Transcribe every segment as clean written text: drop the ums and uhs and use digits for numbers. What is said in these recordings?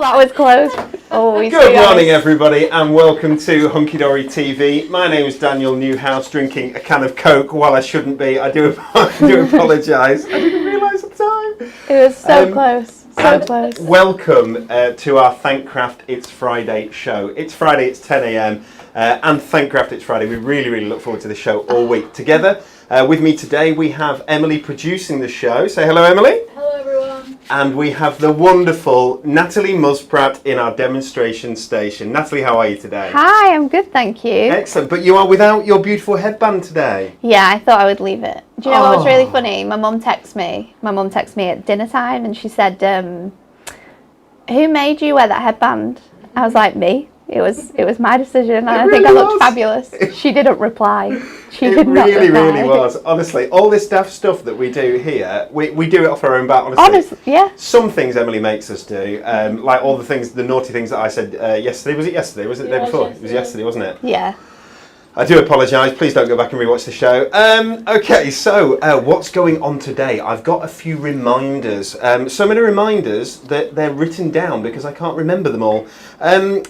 That was close. Oh, Good morning, everybody, and welcome to Hunky Dory TV. My name is Daniel Newhouse, drinking a can of Coke while I shouldn't be. I do apologise. I didn't realise at the time. It was so close, so close. Welcome to our Thankcraft It's Friday show. It's Friday, it's 10 a.m. And Thankcraft It's Friday. We really look forward to the show all week together. With me today, we have Emily producing the show. Say hello, Emily. Hello, everyone. And we have the wonderful Natalie Musprat in our demonstration station. Natalie, how are you today? Hi, I'm good, thank you. Excellent, but you are without your beautiful headband today. Yeah, I thought I would leave it. Do you know what was really funny? My mum texted me at dinner time and she said, who made you wear that headband? I was like, me. It was my decision and I think I looked fabulous. She didn't reply. It really was. Honestly, all this daft stuff that we do here, we do it off our own bat, honestly. Yeah. Some things Emily makes us do, like all the naughty things that I said yesterday. Was it yesterday? Was it the day before? It was yesterday, wasn't it? Yeah. I do apologise. Please don't go back and rewatch the show. Okay, so what's going on today? I've got a few reminders. So many reminders that they're written down because I can't remember them all.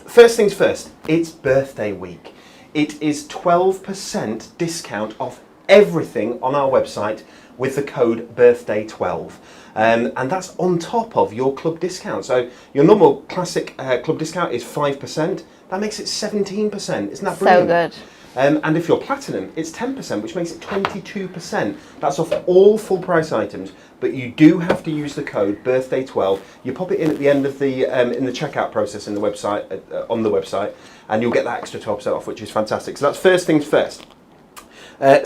First things first, it's birthday week. It is 12% discount off everything on our website with the code BIRTHDAY12. And that's on top of your club discount. So your normal classic club discount is 5%. That makes it 17%. Isn't that brilliant? So good. And if you're platinum, it's 10%, which makes it 22%. That's off all full price items, but you do have to use the code BIRTHDAY12. You pop it in at the end of the in the checkout process in the website on the website, and you'll get that extra 12% off, which is fantastic. So that's first things first.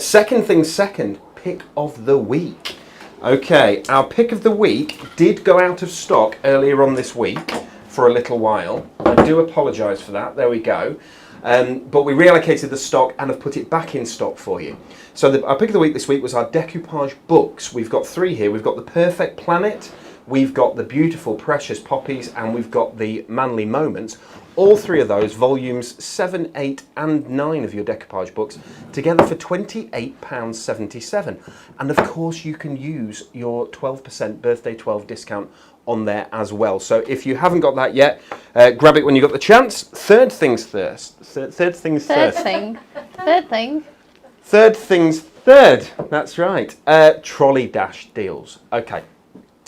Second things second, pick of the week. Okay, our pick of the week did go out of stock earlier on this week for a little while. I do apologise for that. There we go. But we reallocated the stock and have put it back in stock for you. So our pick of the week this week was our decoupage books. We've got 3 here. We've got the Perfect Planet, we've got the Beautiful Precious Poppies, and we've got the Manly Moments. All 3 of those, volumes 7, 8 and 9 of your decoupage books, together for £28.77. And of course you can use your 12% Birthday 12 discount on there as well. So if you haven't got that yet, grab it when you got the chance. Third things third. That's right. Trolley dash deals. Okay.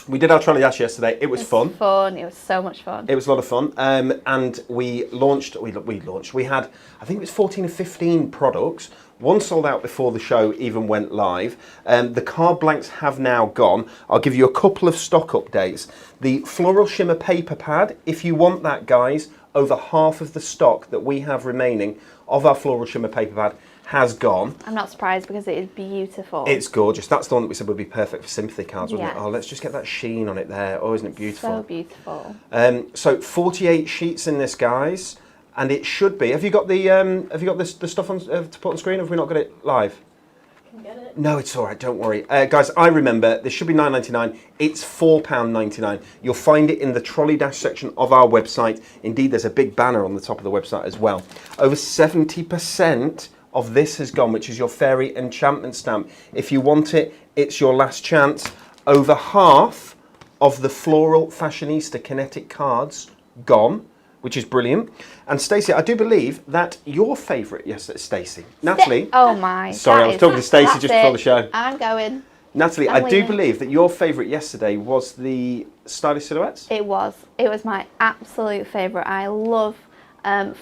We did our trolley dash yesterday. It was fun. It was so much fun. It was a lot of fun. And we had, I think it was 14 or 15 products. One sold out before the show even went live. The card blanks have now gone. I'll give you a couple of stock updates. The Floral Shimmer paper pad, if you want that, guys, over half of the stock that we have remaining of our Floral Shimmer paper pad has gone. I'm not surprised because it is beautiful. It's gorgeous. That's the one that we said would be perfect for sympathy cards, wouldn't Yes. it? Oh, let's just get that sheen on it there. Oh, isn't it beautiful? So beautiful. So 48 sheets in this, guys, and it should be. Have you got the stuff on to put on screen? Or have we not got it live? I can get it. No, it's all right. Don't worry, guys. I remember this should be £9.99. It's £4.99. You'll find it in the trolley dash section of our website. Indeed, there's a big banner on the top of the website as well. Over 70% of this has gone, which is your fairy enchantment stamp. If you want it, it's your last chance. Over half of the floral fashionista kinetic cards gone, which is brilliant. And Stacey, I do believe that your favourite, yes, Stacey, Natalie. Oh my! Sorry, I was talking to Stacey just before the show. I'm going. Natalie, I do believe that your favourite yesterday was the stylish silhouettes. It was my absolute favourite. I love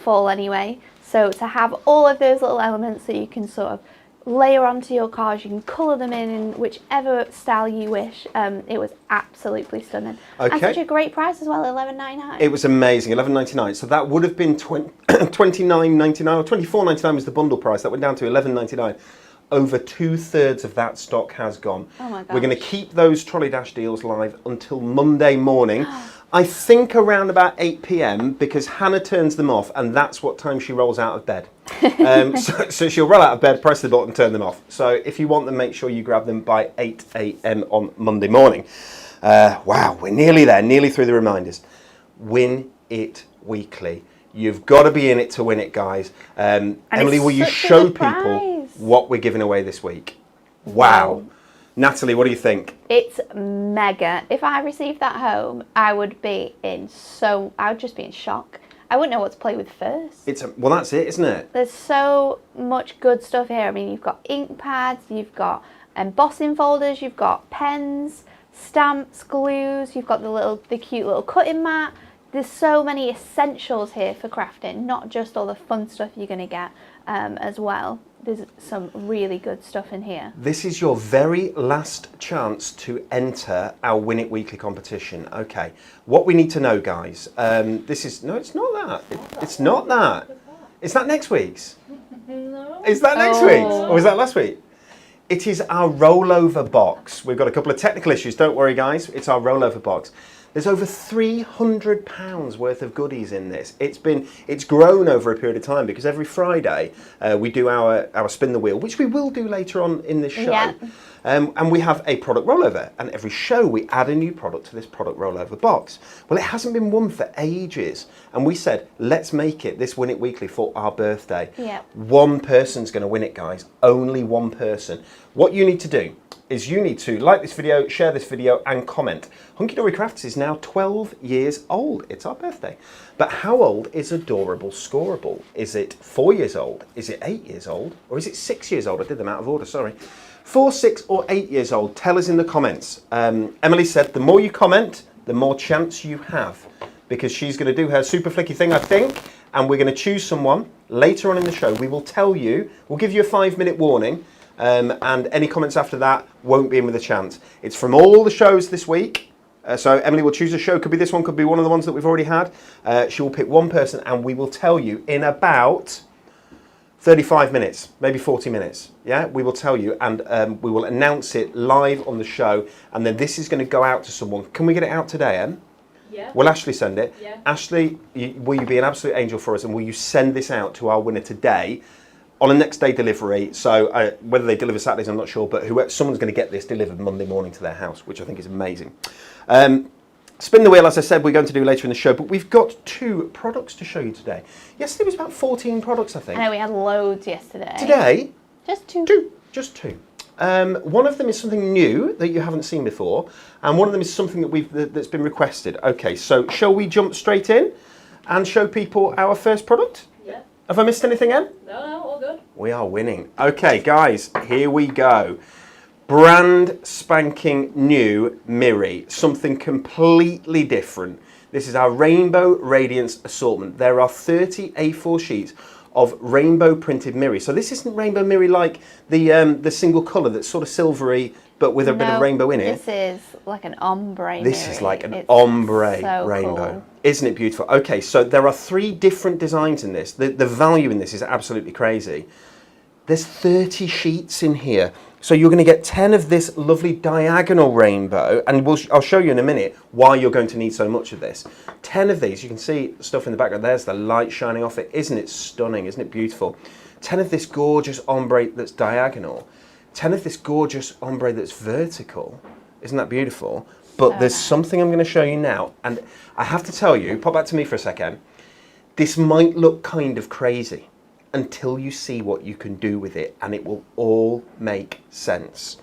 fall anyway. So to have all of those little elements that you can sort of layer onto your cards, you can colour them in whichever style you wish. It was absolutely stunning. Okay. And such a great price as well, $11.99. It was amazing, $11.99. So that would have been $29.99 or $24.99 was the bundle price. That went down to $11.99. Over 2/3 of that stock has gone. Oh my gosh. We're going to keep those trolley dash deals live until Monday morning. I think around about 8 p.m. because Hannah turns them off and that's what time she rolls out of bed. So she'll roll out of bed, press the button, turn them off. So if you want them, make sure you grab them by 8 a.m. on Monday morning. Wow, we're nearly there, nearly through the reminders. Win it weekly. You've got to be in it to win it, guys. Emily, will you show people what we're giving away this week? Wow. Natalie, what do you think? It's mega. If I received that home, I would just be in shock. I wouldn't know what to play with first. Well, that's it, isn't it? There's so much good stuff here. I mean, you've got ink pads, you've got embossing folders, you've got pens, stamps, glues, you've got the cute little cutting mat. There's so many essentials here for crafting, not just all the fun stuff you're going to get as well. There's some really good stuff in here. This is your very last chance to enter our Win It Weekly competition. Okay, what we need to know, guys, no, it's not that. It's not that. Is that next week's? No. Is that next week's? Or was that last week? It is our rollover box. We've got a couple of technical issues, don't worry guys, it's our rollover box. There's over £300 worth of goodies in this. It's grown over a period of time because every Friday we do our spin the wheel, which we will do later on in this show. Yeah. And we have a product rollover, and every show we add a new product to this product rollover box. Well, it hasn't been won for ages, and we said, let's make it this Win It Weekly for our birthday. Yeah. One person's going to win it, guys. Only one person. What you need to do is you need to like this video, share this video, and comment. Hunky Dory Crafts is now 12 years old. It's our birthday. But how old is Adorable Scoreable? Is it 4 years old? Is it 8 years old? Or is it 6 years old? I did them out of order, sorry. 4, 6, or 8 years old? Tell us in the comments. Emily said the more you comment, the more chance you have, because she's going to do her super flicky thing, I think, and we're going to choose someone later on in the show. We will tell you, we'll give you a 5-minute warning, and any comments after that won't be in with a chance. It's from all the shows this week. So Emily will choose a show. Could be this one, could be one of the ones that we've already had. She will pick one person, and we will tell you in about 35 minutes, maybe 40 minutes. Yeah, we will tell you, and we will announce it live on the show, and then this is going to go out to someone. Can we get it out today, Em? Yeah. Will Ashley send it? Yeah. Ashley, will you be an absolute angel for us, and will you send this out to our winner today on a next day delivery? So whether they deliver Saturdays, I'm not sure, but someone's going to get this delivered Monday morning to their house, which I think is amazing. Spin the wheel, as I said, we're going to do later in the show, but we've got 2 products to show you today. Yesterday was about 14 products, I think. I know we had loads yesterday. Today, Just 2. just 2. One of them is something new that you haven't seen before, and one of them is something that's been requested. Okay, so shall we jump straight in and show people our first product? Yeah. Have I missed anything, Em? No, all good. We are winning. Okay, guys, here we go. Brand spanking new Mirri, something completely different. This is our Rainbow Radiance assortment. There are 30 A4 sheets of rainbow printed Mirri. So this isn't rainbow Mirri like the single colour that's sort of silvery but with a bit of rainbow in it. This is like an ombre This Mirri. is like an It's ombre so rainbow. cool. Isn't it beautiful? Okay, so there are 3 different designs in this. The value in this is absolutely crazy. There's 30 sheets in here. So you're going to get 10 of this lovely diagonal rainbow, and I'll show you in a minute why you're going to need so much of this. 10 of these, you can see stuff in the background. There's the light shining off it. Isn't it stunning? Isn't it beautiful? 10 of this gorgeous ombre that's diagonal. 10 of this gorgeous ombre that's vertical. Isn't that beautiful? But there's something I'm going to show you now, and I have to tell you, pop back to me for a second. This might look kind of crazy until you see what you can do with it, and it will all make sense.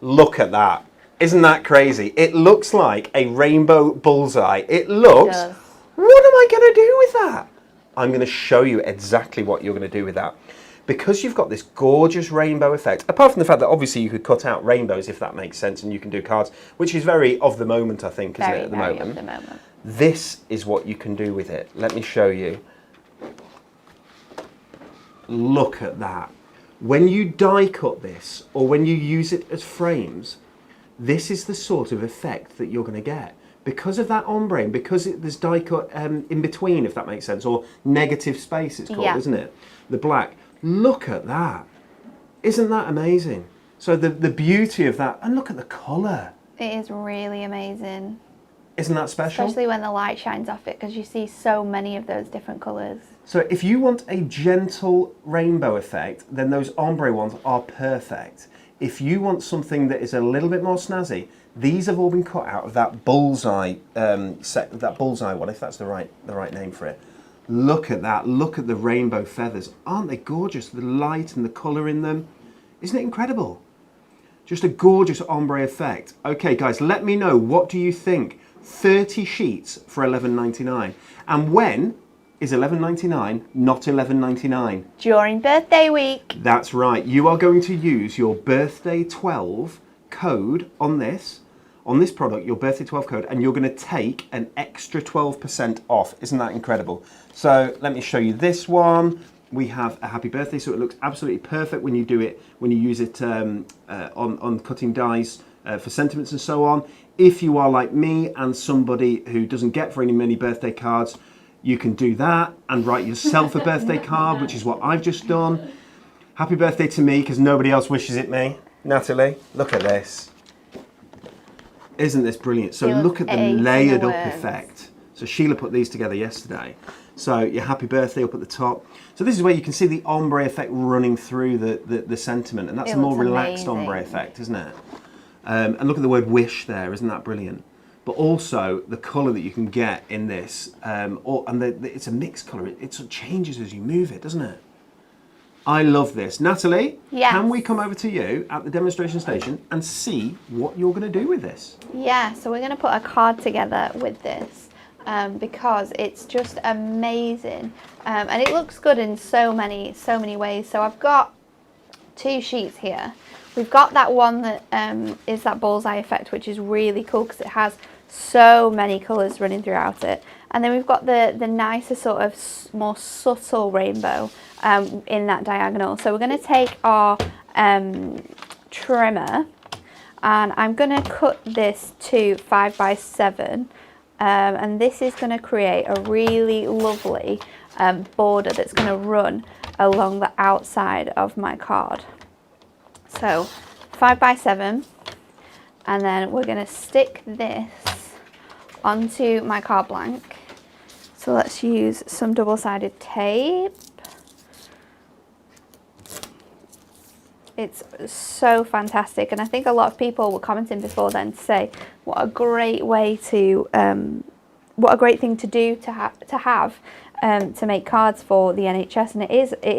Look at that. Isn't that crazy? It looks like a rainbow bullseye. It looks, what am I going to do with that? I'm going to show you exactly what you're going to do with that. Because you've got this gorgeous rainbow effect, apart from the fact that obviously you could cut out rainbows if that makes sense, and you can do cards, which is very of the moment, I think, isn't it, at the moment? Very of the moment. This is what you can do with it. Let me show you. Look at that. When you die cut this, or when you use it as frames, this is the sort of effect that you're going to get. Because of that ombre, and because there's die cut in between, if that makes sense, or negative space it's called, isn't it? The black. Look at that. Isn't that amazing? So the beauty of that, and look at the colour. It is really amazing. Isn't that special? Especially when the light shines off it, because you see so many of those different colours. So if you want a gentle rainbow effect, then those ombre ones are perfect. If you want something that is a little bit more snazzy, these have all been cut out of that bullseye that bullseye one, if that's the right name for it. Look at that. Look at the rainbow feathers. Aren't they gorgeous? The light and the colour in them. Isn't it incredible? Just a gorgeous ombre effect. Okay, guys, let me know. What do you think? 30 sheets for $11.99. And when is $11.99 not $11.99? During birthday week. That's right. You are going to use your birthday 12 code on this product, your birthday 12 code, and you're going to take an extra 12% off. Isn't that incredible? So let me show you this one. We have a happy birthday, so it looks absolutely perfect when you do it, when you use it on cutting dies for sentiments and so on. If you are like me and somebody who doesn't get very many birthday cards, you can do that and write yourself a birthday card, which is what I've just done. Happy birthday to me, because nobody else wishes it me. Natalie, look at this. Isn't this brilliant? So look at the layered up effect. So Sheila put these together yesterday. So your happy birthday up at the top. So this is where you can see the ombre effect running through the sentiment, and that's a more relaxed ombre effect, isn't it? And look at the word wish there, isn't that brilliant? But also the colour that you can get in this, it's a mixed colour. It sort of changes as you move it, doesn't it? I love this. Natalie, yes. Can we come over to you at the demonstration station and see what you're going to do with this? Yeah, so we're going to put a card together with this because it's just amazing. And it looks good in so many ways. So I've got 2 sheets here. We've got that one that is that bullseye effect, which is really cool because it has so many colours running throughout it. And then we've got the nicer sort of more subtle rainbow in that diagonal. So we're going to take our trimmer, and I'm going to cut this to 5 by 7, and this is going to create a really lovely border that's going to run along the outside of my card. So 5 by 7, and then we're going to stick this onto my card blank. So let's use some double-sided tape. It's so fantastic, and I think a lot of people were commenting before then to say what a great way to, what a great thing to do to have to make cards for the NHS, and it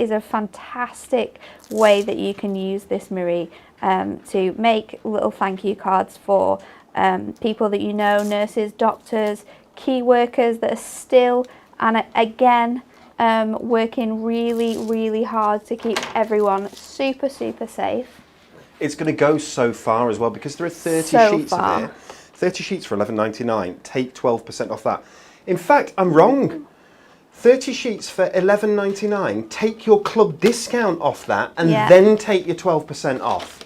is a fantastic way that you can use this Mirri to make little thank you cards for people that you know, nurses, doctors, key workers that are still, and again, working really hard to keep everyone super safe. It's going to go so far as well, because there are 30 sheets of it. 30 sheets for $11.99. Take 12% off that. In fact, I'm wrong. 30 sheets for $11.99. Take your club discount off that, and then take your 12% off.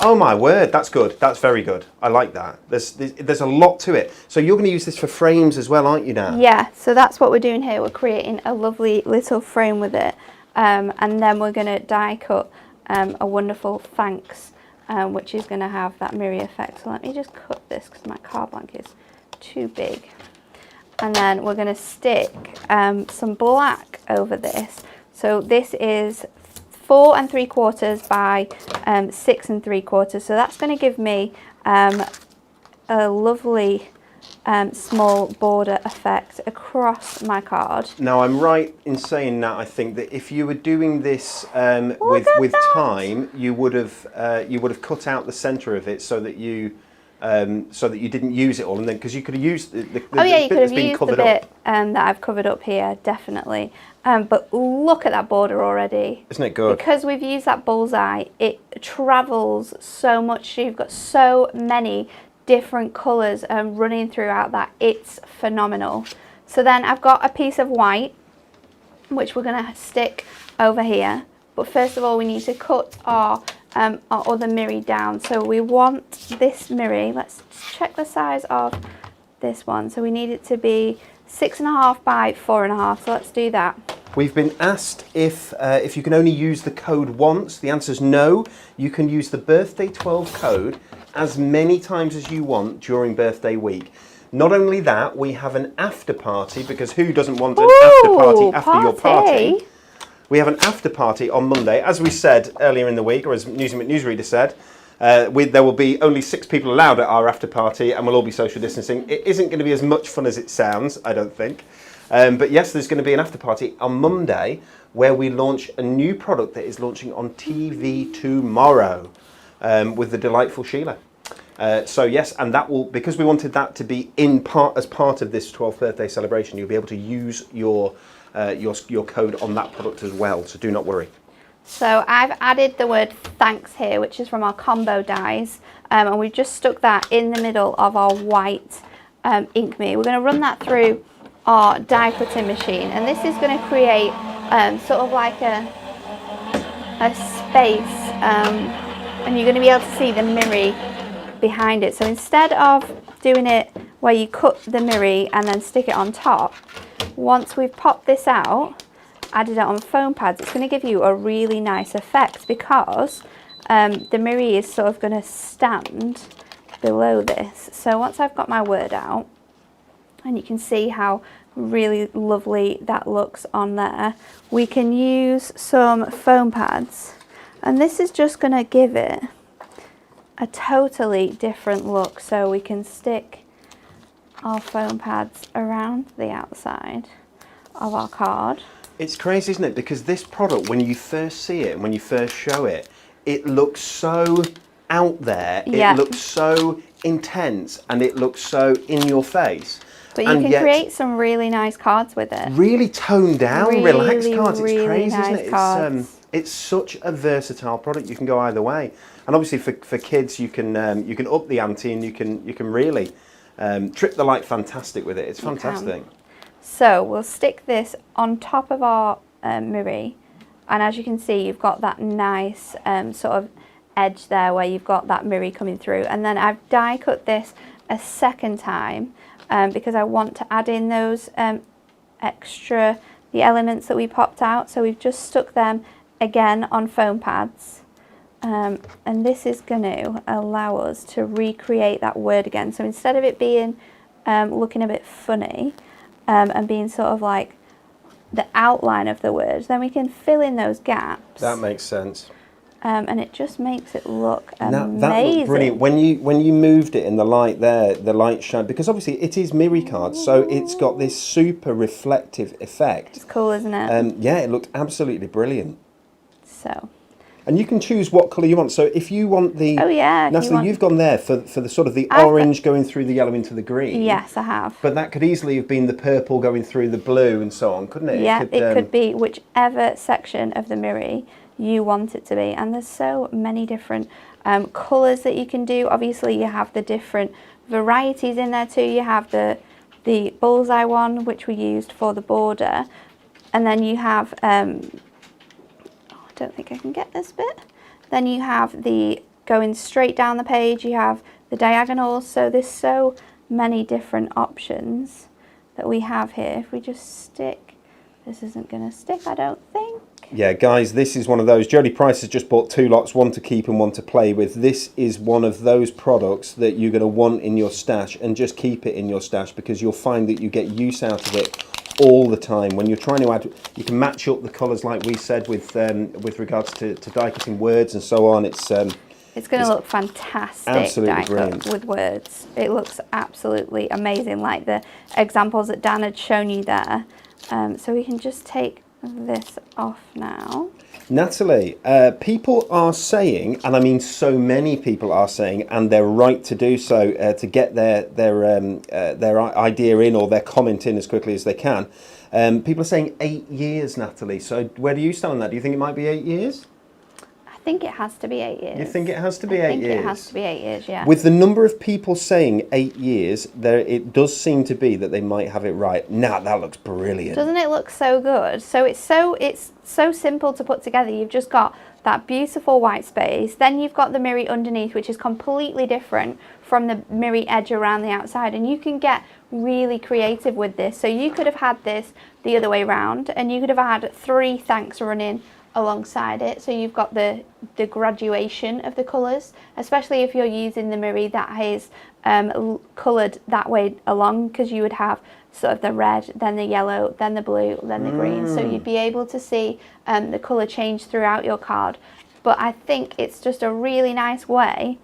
Oh my word, that's good. That's very good. I like that. There's a lot to it. So you're going to use this for frames as well, aren't you now? Yeah, so that's what we're doing here. We're creating a lovely little frame with it. And then we're going to die cut a wonderful thanks, which is going to have that Mirri effect. So let me just cut this because my card blank is too big. And then we're going to stick some black over this. So this is 4 3/4 by 6 3/4. So that's going to give me a lovely small border effect across my card. Now I'm right in saying that I think that if you were doing this with time, you would have cut out the centre of it so that you didn't use it all, and then because you could have used the bit that's been covered up. That I've covered up here, definitely. But look at that border already. Isn't it good? Because we've used that bullseye, it travels so much. You've got so many different colours running throughout that. It's phenomenal. So then I've got a piece of white, which we're going to stick over here. But first of all, we need to cut our other Mirri down. So we want this Mirri, let's check the size of this one. So we need it to be 6.5 by 4.5. So let's do that. We've been asked if you can only use the code once. The answer is no. You can use the birthday 12 code as many times as you want during birthday week. Not only that, we have an after party, because who doesn't want an after party after your party? We have an after party on Monday. As we said earlier in the week, or as Newsy McNewsreader said, there will be only 6 people allowed at our after party, and we'll all be social distancing. It isn't going to be as much fun as it sounds, I don't think. But yes, there's going to be an after party on Monday where we launch a new product that is launching on TV tomorrow with the delightful Sheila. So yes, and that will, because we wanted that to be in part as part of this 12th birthday celebration, you'll be able to use your code on that product as well. So do not worry. So I've added the word thanks here, which is from our combo dies, and we've just stuck that in the middle of our white ink me. We're going to run that through our die cutting machine, and this is going to create sort of like a space, and you're going to be able to see the Mirri behind it. So instead of doing it where you cut the Mirri and then stick it on top, once we've popped this out, added it on foam pads, it's going to give you a really nice effect, because the Mirri is sort of going to stand below this. So once I've got my word out, and you can see how really lovely that looks on there, we can use some foam pads, and this is just going to give it a totally different look. So we can stick our foam pads around the outside of our card. It's crazy, isn't it? Because this product, when you first see it and when you first show it, it looks so out there, it looks so intense, and it looks so in your face. But you can create some really nice cards with it. Really toned down, really, relaxed cards. It's really crazy, nice isn't it? It's such a versatile product. You can go either way, and obviously for kids, you can up the ante, and you can really trip the light fantastic with it. It's fantastic. So we'll stick this on top of our Mirri, and as you can see, you've got that nice sort of edge there where you've got that Mirri coming through. And then I've die cut this a second time because I want to add in those the elements that we popped out. So we've just stuck them again on foam pads, and this is going to allow us to recreate that word again. So instead of it being looking a bit funny and being sort of like the outline of the words, then we can fill in those gaps. That makes sense. And it just makes it look amazing. That looked brilliant. When you moved it in the light there, the light shine, because obviously it is Mirri cards, so it's got this super reflective effect. It's cool, isn't it? Yeah, it looked absolutely brilliant. So. And you can choose what colour you want. So if you want the... Oh yeah. Natalie, you've gone there for the sort of the orange going through the yellow into the green. Yes, I have. But that could easily have been the purple going through the blue and so on, couldn't it? Yeah, it could be whichever section of the Mirri you want it to be. And there's so many different colours that you can do. Obviously, you have the different varieties in there too. You have the bullseye one, which we used for the border. And then you have... I don't think I can get this bit. Then you have the going straight down the page, you have the diagonals. So there's so many different options that we have here. If we just stick, this isn't going to stick, I don't think. Yeah, guys, this is one of those. Jodie Price has just bought 2 lots, one to keep and one to play with. This is one of those products that you're going to want in your stash, and just keep it in your stash, because you'll find that you get use out of it all the time. When you're trying to add, you can match up the colours like we said with regards to die cutting words and so on. It's going to look fantastic, die cut with words. It looks absolutely amazing, like the examples that Dan had shown you there. So we can just take this off now. Natalie, people are saying, and I mean so many people are saying, and they're right to do so, to get their idea in or their comment in as quickly as they can. People are saying 8 years, Natalie. So where do you stand on that? Do you think it might be 8 years? I think it has to be 8 years. You think it has to be 8 years? I think it has to be 8 years, yeah. With the number of people saying 8 years, it does seem to be that they might have it right. Nah, that looks brilliant. Doesn't it look so good? So it's so simple to put together. You've just got that beautiful white space. Then you've got the Mirri underneath, which is completely different from the Mirri edge around the outside. And you can get really creative with this. So you could have had this the other way around, and you could have had 3 thanks running alongside it. So you've got the graduation of the colours, especially if you're using the Mirri that is coloured that way along, because you would have sort of the red, then the yellow, then the blue, then the green. So you'd be able to see the colour change throughout your card. But I think it's just a really nice way,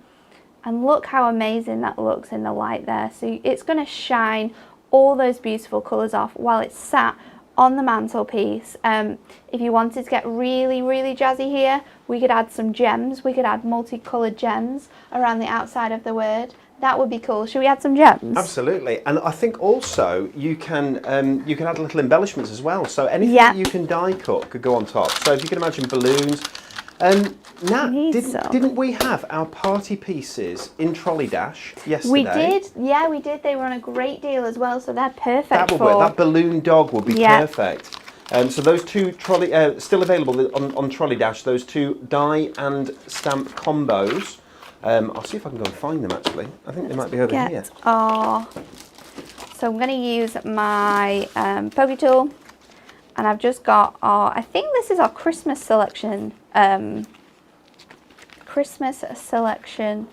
and look how amazing that looks in the light there. So it's going to shine all those beautiful colours off while it's sat on the mantelpiece. If you wanted to get really, really jazzy here, we could add some gems. We could add multicoloured gems around the outside of the word. That would be cool. Should we add some gems? Absolutely, and I think also you can add little embellishments as well. So anything that you can die cut could go on top. So if you can imagine balloons. Nat, didn't we have our party pieces in Trolley Dash yesterday? We did, yeah, we did. They were on a great deal as well, so they're perfect. That would work. That balloon dog would be perfect. So those two trolley still available on Trolley Dash. Those two die and stamp combos. I'll see if I can go and find them actually. I think they might be over here. So I'm going to use my pokey tool, and I've just got our, I think this is our Christmas selection. Christmas selection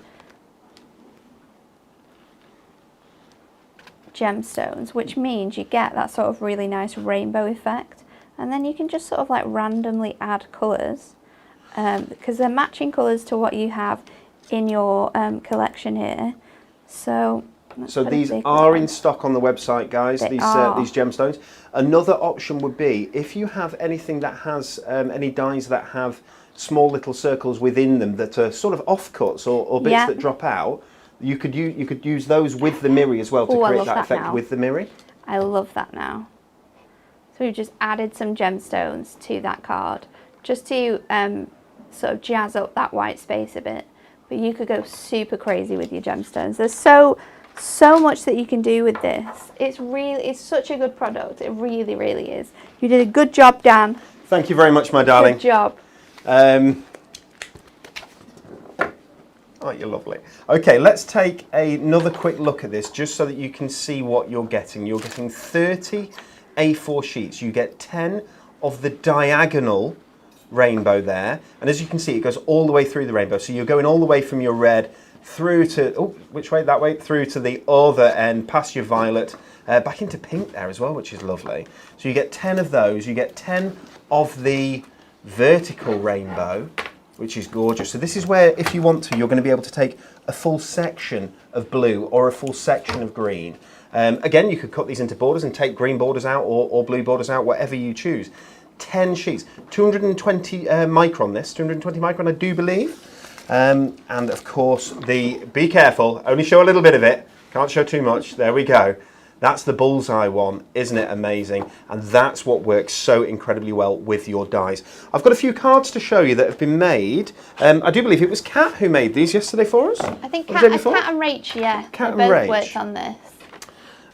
gemstones, which means you get that sort of really nice rainbow effect, and then you can just sort of like randomly add colours because they're matching colours to what you have in your collection here. So these are in stock on the website, guys. These gemstones. Another option would be if you have anything that has any dies that have small little circles within them that are sort of offcuts or bits that drop out. You could use those with the Mirri as well to create that effect with the Mirri. I love that now. So we've just added some gemstones to that card just to sort of jazz up that white space a bit. But you could go super crazy with your gemstones. There's so much that you can do with this. It's such a good product. It really, really is. You did a good job, Dan. Thank you very much, my darling. Good job. Oh, you're lovely. Okay, let's take another quick look at this just so that you can see what you're getting. You're getting 30 A4 sheets. You get 10 of the diagonal rainbow there. And as you can see, it goes all the way through the rainbow. So you're going all the way from your red through to, which way? That way, through to the other end, past your violet, back into pink there as well, which is lovely. So you get 10 of those. You get 10 of the vertical rainbow, which is gorgeous. So this is where, if you want to, you're going to be able to take a full section of blue or a full section of green. Again, you could cut these into borders and take green borders out or blue borders out, whatever you choose. 10 sheets, 220 micron this, 220 micron I do believe. And of course, be careful, only show a little bit of it, can't show too much, there we go. That's the bullseye one, isn't it amazing? And that's what works so incredibly well with your dies. I've got a few cards to show you that have been made. I do believe it was Kat who made these yesterday for us. I think Kat and Rach, yeah. Kat and both Rach worked on this.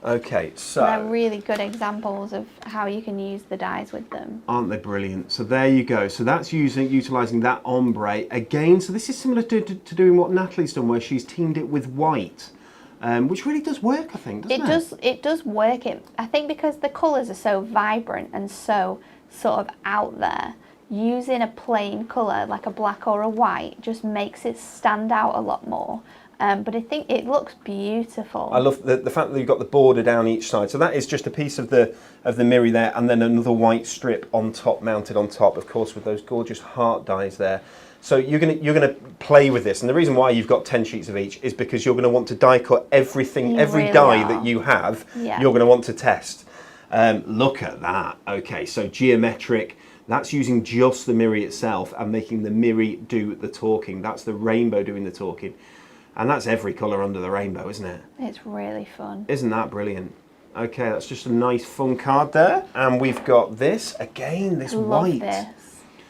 Okay, so they're really good examples of how you can use the dies with them. Aren't they brilliant? So there you go. So that's utilising that ombre again. So this is similar to doing what Natalie's done, where she's teamed it with white. Which really does work, I think, doesn't it? It does work. I think because the colours are so vibrant and so sort of out there, using a plain colour like a black or a white just makes it stand out a lot more. But I think it looks beautiful. I love the fact that you've got the border down each side. So that is just a piece of the Mirri there, and then another white strip on top, mounted on top, of course, with those gorgeous heart dies there. So you're gonna play with this, and the reason why you've got 10 sheets of each is because you're going to want to die cut everything, every die that you have. Yeah. You're going to want to test. Look at that. Okay, so geometric. That's using just the Mirri itself and making the Mirri do the talking. That's the rainbow doing the talking, and that's every colour under the rainbow, isn't it? It's really fun. Isn't that brilliant? Okay, that's just a nice fun card there, and we've got this again. This white.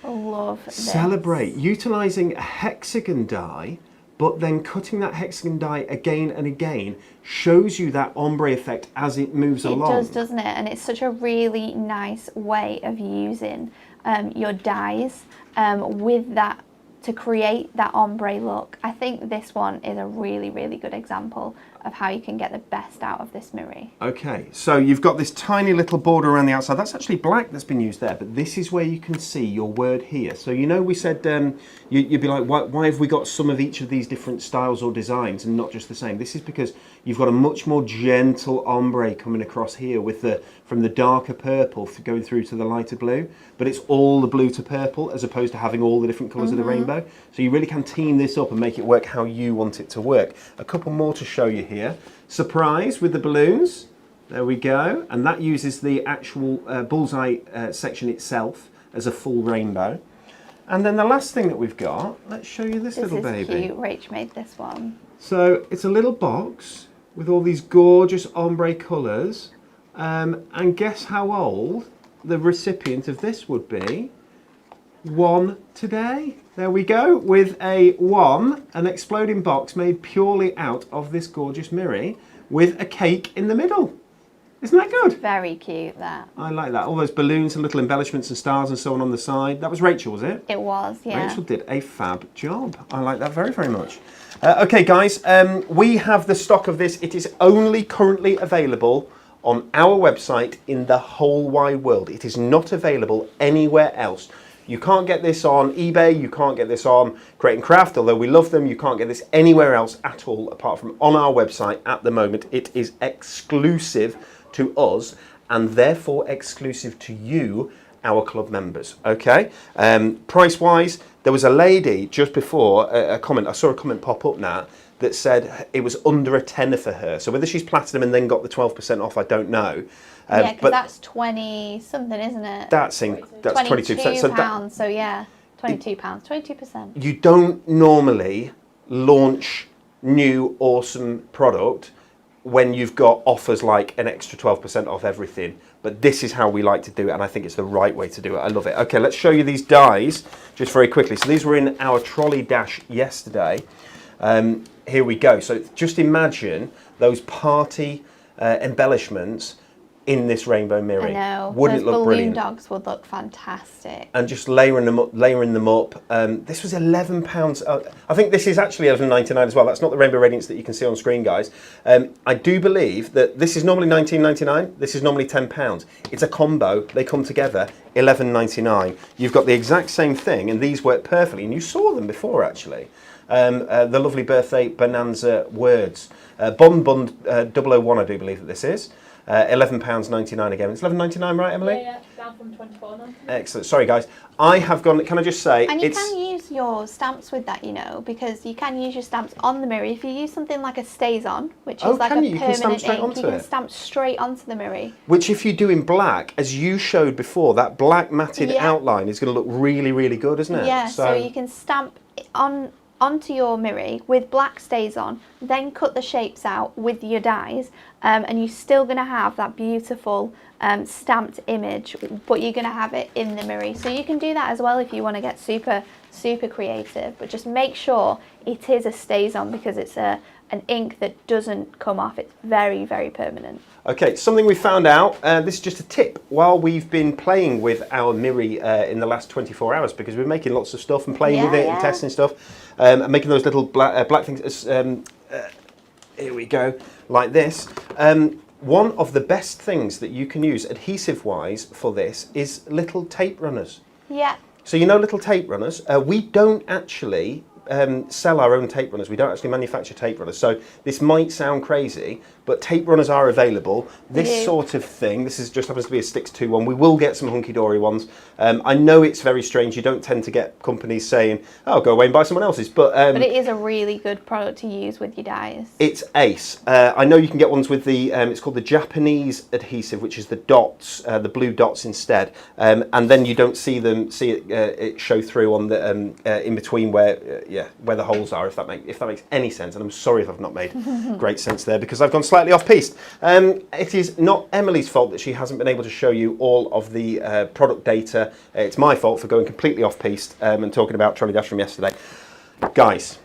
Love this. Celebrate utilising a hexagon die, but then cutting that hexagon die again and again shows you that ombre effect as it moves along. It does, doesn't it? And it's such a really nice way of using your dies with that to create that ombre look. I think this one is a really, really good example of how you can get the best out of this Mirri. Okay, so you've got this tiny little border around the outside. That's actually black that's been used there, but this is where you can see your word here. So you know we said you'd be like, why have we got some of each of these different styles or designs and not just the same? This is because you've got a much more gentle ombre coming across here with from the darker purple going through to the lighter blue, but it's all the blue to purple as opposed to having all the different colours of the rainbow. So you really can team this up and make it work how you want it to work. A couple more to show you here. Surprise with the balloons. There we go. And that uses the actual bullseye section itself as a full rainbow. And then the last thing that we've got, let's show you this little baby. This is cute. Rach made this one. So it's a little box with all these gorgeous ombre colours. And guess how old the recipient of this would be? 1 today. There we go, with an exploding box made purely out of this gorgeous Mirri with a cake in the middle. Isn't that good? Very cute, that. I like that. All those balloons and little embellishments and stars and so on the side. That was Rachel, was it? It was, yeah. Rachel did a fab job. I like that very, very much. Okay, guys, we have the stock of this. It is only currently available on our website in the whole wide world. It is not available anywhere else. You can't get this on eBay, you can't get this on Create and Craft, although we love them. You can't get this anywhere else at all apart from on our website at the moment. It is exclusive to us and therefore exclusive to you, our club members. Okay, price wise, there was a lady just before a comment, I saw a comment pop up now that said it was under a tenner for her. So whether she's platinum and then got the 12% off, I don't know. Yeah, because that's 20 something, isn't it? That's 22%. So pounds. So yeah, £22, 22%. You don't normally launch new awesome product when you've got offers like an extra 12% off everything. But this is how we like to do it, and I think it's the right way to do it. I love it. Okay, let's show you these dies just very quickly. So these were in our trolley dash yesterday. Here we go. So just imagine those party embellishments in this rainbow Mirri. I know. Wouldn't it look brilliant? Balloon dogs would look fantastic. And just layering them up. This was £11. I think this is actually £11.99 as well. That's not the rainbow radiance that you can see on screen, guys. I do believe that this is normally £19.99. This is normally £10. It's a combo. They come together. £11.99. You've got the exact same thing, and these work perfectly. And you saw them before, actually. The lovely birthday bonanza words. Bond 001, I do believe that this is. £11.99 again. It's £11.99, right, Emily? Yeah, down from £24.99. Excellent. Sorry, guys. I have gone. Can I just say? And you can use your stamps with that, you know, because you can use your stamps on the Mirri. If you use something like a stays on, which is like a permanent ink, you can stamp straight onto the Mirri. Which, if you do in black, as you showed before, that black matted outline is going to look really, really good, isn't it? Yeah. So you can stamp onto your Mirri with black stays on, then cut the shapes out with your dies, and you're still going to have that beautiful stamped image, but you're going to have it in the Mirri. So you can do that as well if you want to get super, super creative, but just make sure it is a stays on because it's an ink that doesn't come off. It's very, very permanent. Okay, something we found out, this is just a tip, while we've been playing with our Mirri in the last 24 hours, because we're making lots of stuff and playing with it and testing stuff, and making those little black things, here we go, like this. One of the best things that you can use adhesive-wise for this is little tape runners. Yeah. So you know little tape runners, we don't actually sell our own tape runners. We don't actually manufacture tape runners. So this might sound crazy, but tape runners are available. This sort of thing, this is just happens to be a Sticks 2 one. We will get some hunky-dory ones. I know it's very strange. You don't tend to get companies saying, oh, go away and buy someone else's. But it is a really good product to use with your dies. It's ace. I know you can get ones with the, it's called the Japanese adhesive, which is the dots, the blue dots instead. And then you don't see it show through on the, in between where, where the holes are, if that makes any sense. And I'm sorry if I've not made great sense there, because I've gone slightly off-piste. It is not Emily's fault that she hasn't been able to show you all of the product data. It's my fault for going completely off-piste and talking about Trolley Dash from yesterday. Guys,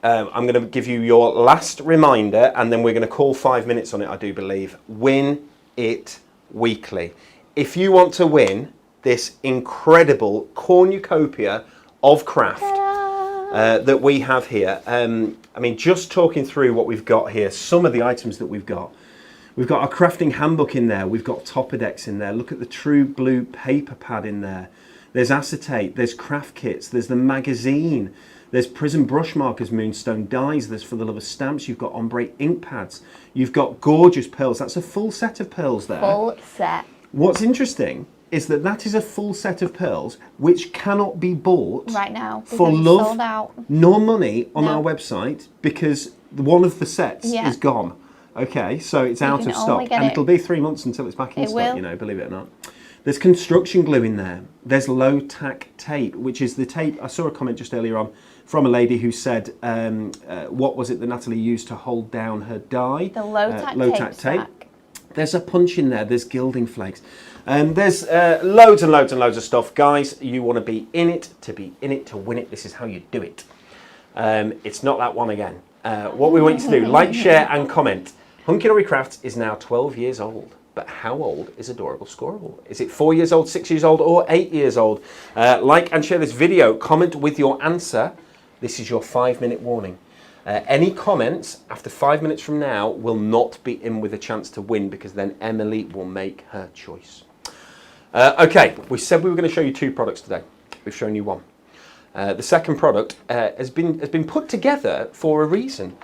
I'm going to give you your last reminder, and then we're going to call 5 minutes on it, I do believe. Win it weekly. If you want to win this incredible cornucopia of craft that we have here, I mean, just talking through what we've got here, some of the items that we've got. We've got our crafting handbook in there. We've got Topodex in there. Look at the true blue paper pad in there. There's acetate. There's craft kits. There's the magazine. There's prism brush markers, moonstone dies. There's For the Love of Stamps. You've got ombre ink pads. You've got gorgeous pearls. That's a full set of pearls there. Full set. What's interesting is that is a full set of pearls which cannot be bought right now for love sold out. Nor money on our website, because one of the sets is gone. Okay, so it's out can of only stock, get and it- it'll be 3 months until it's back in It stock. will. You know, believe it or not. There's construction glue in there. There's low tack tape, which is the tape. I saw a comment just earlier on from a lady who said, "What was it that Natalie used to hold down her dye?" The low tack tape stack. There's a punch in there. There's gilding flakes. There's loads and loads and loads of stuff, guys. You want to be in it to win it. This is how you do it. It's not that one again. What we want you to do: like, share, and comment. Hunky Dory Crafts is now 12 years old. But how old is Adorable Scoreable? Is it 4 years old, 6 years old, or 8 years old? Like and share this video. Comment with your answer. This is your 5-minute warning. Any comments after 5 minutes from now will not be in with a chance to win, because then Emily will make her choice. Okay, we said we were going to show you 2 products today. We've shown you 1. The second product has been put together for a reason.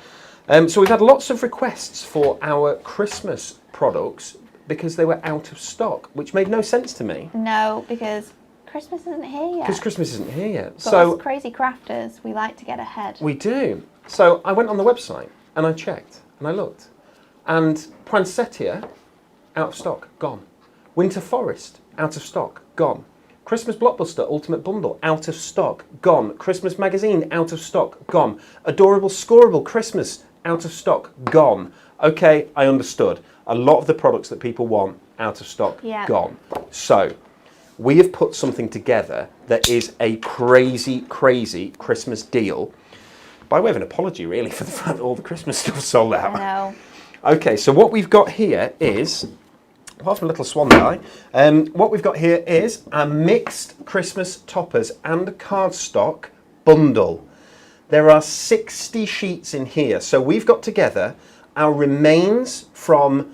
So we've had lots of requests for our Christmas products because they were out of stock, which made no sense to me. No, because Christmas isn't here yet. Because Christmas isn't here yet. But So us crazy crafters, we like to get ahead. we do. So I went on the website and I checked and I looked. And Poinsettia, out of stock, gone. Winter Forest, out of stock, gone. Christmas Blockbuster Ultimate Bundle, out of stock, gone. Christmas Magazine, out of stock, gone. Adorable Scoreable Christmas, out of stock, gone. Okay, I understood. A lot of the products that people want, out of stock, gone. So we have put something together that is a crazy, crazy Christmas deal. By way of an apology, really, for the fact that all the Christmas stuff sold out. I know. Okay, so what we've got here is, apart from a little swan die, what we've got here is a mixed Christmas toppers and cardstock bundle. There are 60 sheets in here. So we've got together our remains from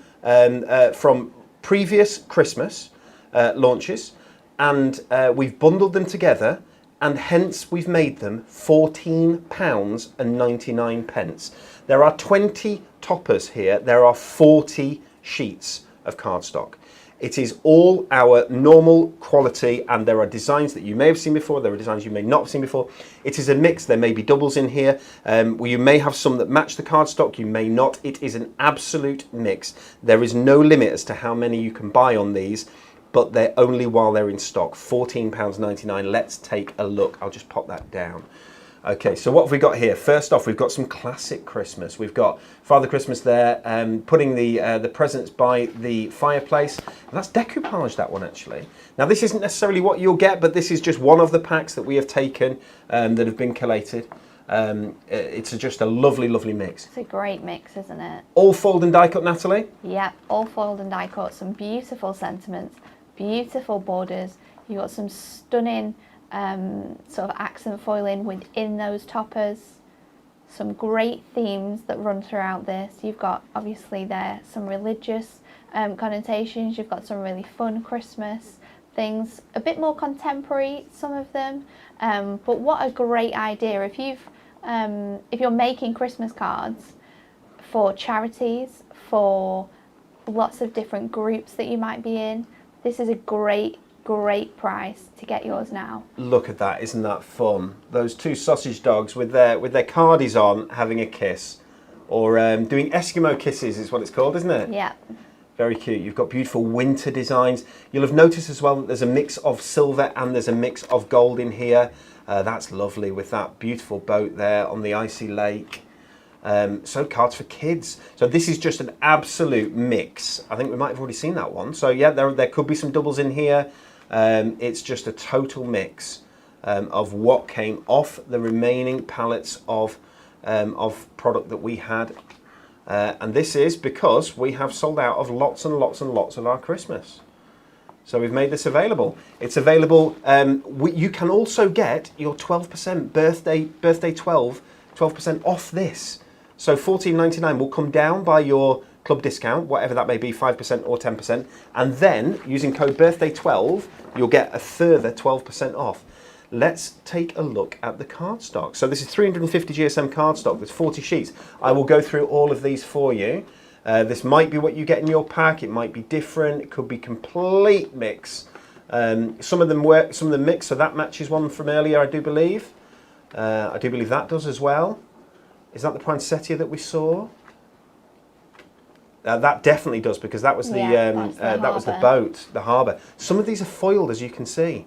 previous Christmas launches, and we've bundled them together, and hence we've made them £14.99. There are 20 toppers here. There are 40 sheets of cardstock. It is all our normal quality, and there are designs that you may have seen before, there are designs you may not have seen before. It is a mix. There may be doubles in here. You may have some that match the cardstock, you may not. It is an absolute mix. There is no limit as to how many you can buy on these, but they're only while they're in stock. £14.99. Let's take a look. I'll just pop that down. Okay, so what have we got here? First off, we've got some classic Christmas. We've got Father Christmas there, putting the presents by the fireplace. And that's decoupage, that one, actually. Now, this isn't necessarily what you'll get, but this is just one of the packs that we have taken that have been collated. It's just a lovely, lovely mix. It's a great mix, isn't it? All fold and die cut, Natalie? Yeah, all foiled and die cut. Some beautiful sentiments, beautiful borders. You've got some stunning sort of accent foiling within those toppers. Some great themes that run throughout this. You've got, obviously, there some religious connotations. You've got some really fun Christmas things, a bit more contemporary, some of them. But what a great idea if you're making Christmas cards for charities, for lots of different groups that you might be in. This is a great price to get yours now. Look at that, isn't that fun? Those 2 sausage dogs with their cardies on, having a kiss, or doing Eskimo kisses is what it's called, isn't it? Yeah. Very cute. You've got beautiful winter designs. You'll have noticed as well that there's a mix of silver and there's a mix of gold in here. That's lovely with that beautiful boat there on the icy lake. So cards for kids. So this is just an absolute mix. I think we might have already seen that one. So yeah, there could be some doubles in here. It's just a total mix of what came off the remaining pallets of product that we had. And this is because we have sold out of lots and lots and lots of our Christmas. So we've made this available. It's available. You can also get your 12% birthday 12% off this. So £14.99 will come down by your club discount, whatever that may be, 5% or 10%. And then using code birthday12, you'll get a further 12% off. Let's take a look at the cardstock. So this is 350 GSM cardstock. There's 40 sheets. I will go through all of these for you. This might be what you get in your pack. It might be different. It could be complete mix. Some of them work, some of them mix. So that matches one from earlier, I do believe. I do believe that does as well. Is that the poinsettia that we saw? That definitely does, because that was that was the boat, the harbour. Some of these are foiled, as you can see.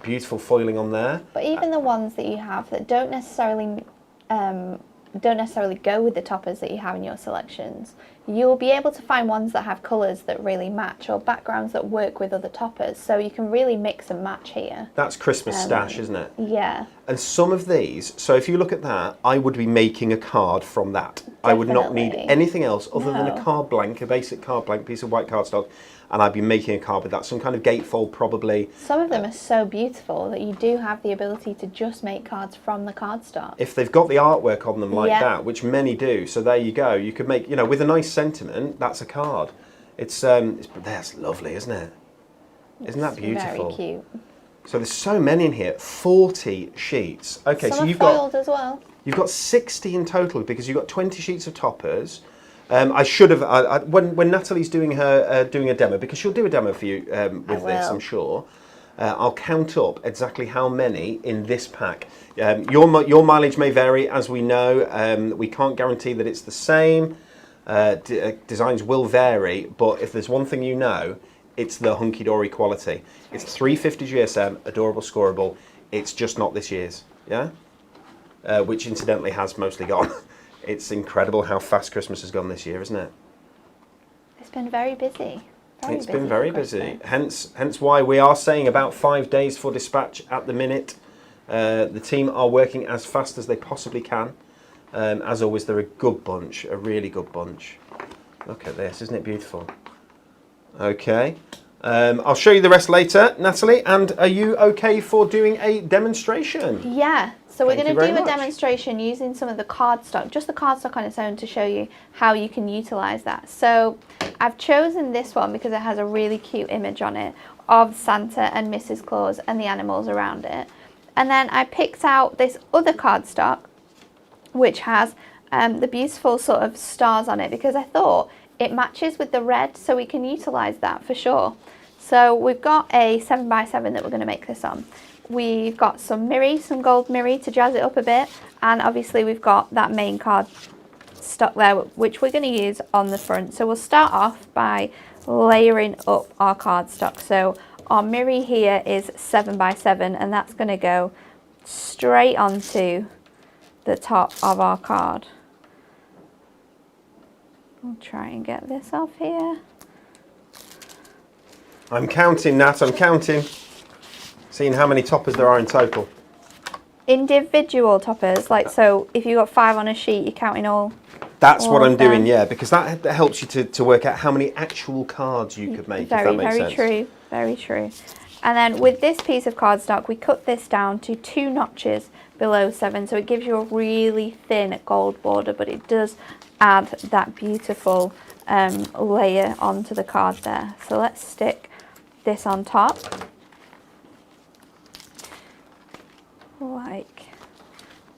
Beautiful foiling on there. But even the ones that you have that don't necessarily go with the toppers that you have in your selections, you'll be able to find ones that have colours that really match, or backgrounds that work with other toppers, so you can really mix and match here. That's Christmas stash, isn't it? Yeah. And some of these, so if you look at that, I would be making a card from that. Definitely. I would not need anything else other than a card blank, a basic card blank piece of white cardstock, and I'd be making a card with that, some kind of gatefold probably. Some of them are so beautiful that you do have the ability to just make cards from the cardstock. If they've got the artwork on them like that, which many do, so there you go. You could make, with a nice sentiment, that's a card. That's lovely, isn't it? Isn't that beautiful? Very cute. So there's so many in here, 40 sheets. Okay, Some so are you've foiled as well. You've got 60 in total, because you've got 20 sheets of toppers. I should have, when Natalie's doing a demo, because she'll do a demo for you with this, I'm sure. I'll count up exactly how many in this pack. Your mileage may vary, as we know. We can't guarantee that it's the same. Designs will vary, but if there's one thing you know, it's the hunky-dory quality. It's 350 GSM, adorable, scoreable. It's just not this year's, yeah? Which incidentally has mostly gone. It's incredible how fast Christmas has gone this year, isn't it? It's been very busy. It's been very busy. Hence why we are saying about 5 days for dispatch at the minute. The team are working as fast as they possibly can. As always, they're a good bunch, a really good bunch. Look at this, isn't it beautiful? Okay. I'll show you the rest later, Natalie. And are you okay for doing a demonstration? Yeah. So we're going to do a demonstration using some of the cardstock, just the cardstock on its own, to show you how you can utilise that. So I've chosen this one because it has a really cute image on it of Santa and Mrs. Claus and the animals around it. And then I picked out this other cardstock, which has the beautiful sort of stars on it, because I thought it matches with the red, so we can utilise that for sure. So we've got a 7x7 that we're going to make this on. We've got some Mirri, some gold Mirri to jazz it up a bit, and obviously we've got that main card stock there, which we're going to use on the front. So we'll start off by layering up our cardstock. So our Mirri here is 7x7, and that's going to go straight onto the top of our card. I'll try and get this off here. I'm counting, Nat, I'm counting. Seeing how many toppers there are in total. Individual toppers, like, so if you've got 5 on a sheet, you're counting all. That's what I'm doing, yeah, because that helps you to work out how many actual cards you could make, if that makes sense. Very true, very true. And then with this piece of cardstock, we cut this down to 2 notches below 7, so it gives you a really thin gold border, but it does add that beautiful layer onto the card there. So let's stick this on top. Like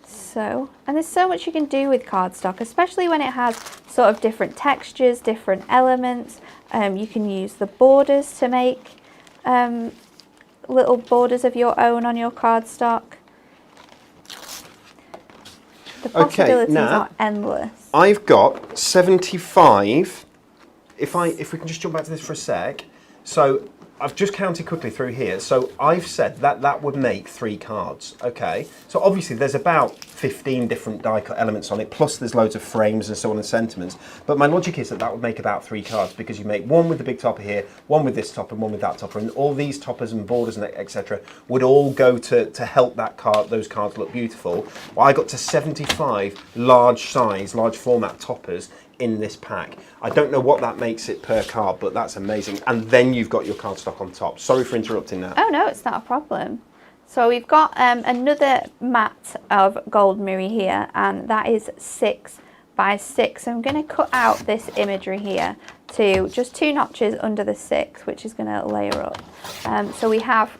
so. And there's so much you can do with cardstock, especially when it has sort of different textures, different elements. You can use the borders to make little borders of your own on your cardstock. The possibilities are endless. I've got 75. If we can just jump back to this for a sec. So I've just counted quickly through here. So I've said that would make 3 cards. Okay. So obviously there's about 15 different die cut elements on it, plus there's loads of frames and so on and sentiments. But my logic is that would make about 3 cards, because you make one with the big topper here, one with this topper, and one with that topper, and all these toppers and borders and etc. would all go to help those cards look beautiful. Well, I got to 75 large size, large format toppers in this pack. I don't know what that makes it per card, but that's amazing. And then you've got your cardstock on top. Sorry for interrupting that. Oh no, it's not a problem. So we've got another mat of gold Mirri here, and that is 6x6. So I'm going to cut out this imagery here to just 2 notches under the 6, which is going to layer up. So we have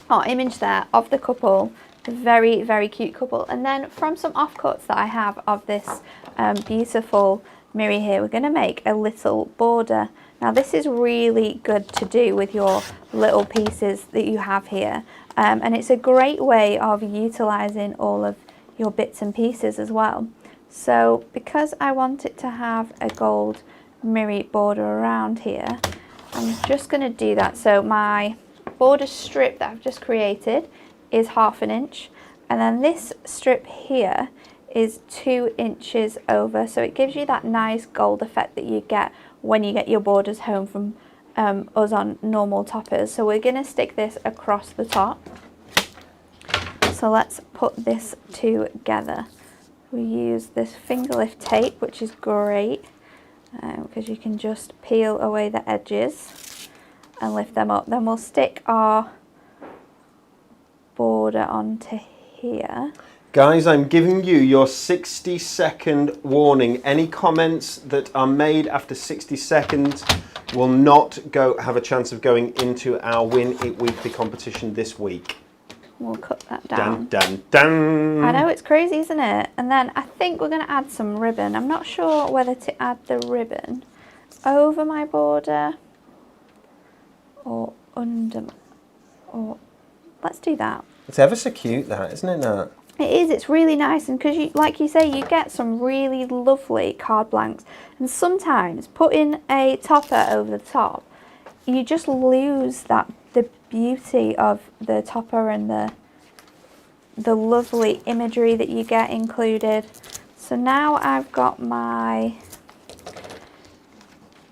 our image there of the couple, a very, very cute couple. And then from some offcuts that I have of this beautiful Mirri here, we're going to make a little border. Now this is really good to do with your little pieces that you have here, and it's a great way of utilising all of your bits and pieces as well. So because I want it to have a gold Mirri border around here, I'm just going to do that. So my border strip that I've just created is 1/2 inch, and then this strip here is 2 inches over, so it gives you that nice gold effect that you get when you get your borders home from us on normal toppers. So we're going to stick this across the top. So let's put this together. We use this finger lift tape, which is great because you can just peel away the edges and lift them up. Then we'll stick our border onto here. Guys, I'm giving you your 60-second warning. Any comments that are made after 60 seconds will not have a chance of going into our Win It Weekly competition this week. We'll cut that down. Dun, dun, dun. I know, it's crazy, isn't it? And then I think we're going to add some ribbon. I'm not sure whether to add the ribbon over my border or under, or let's do that. It's ever so cute, that, isn't it, Nat? It is, it's really nice, and because, you, like you say, you get some really lovely card blanks, and sometimes putting a topper over the top, you just lose the beauty of the topper and the lovely imagery that you get included. So now I've got my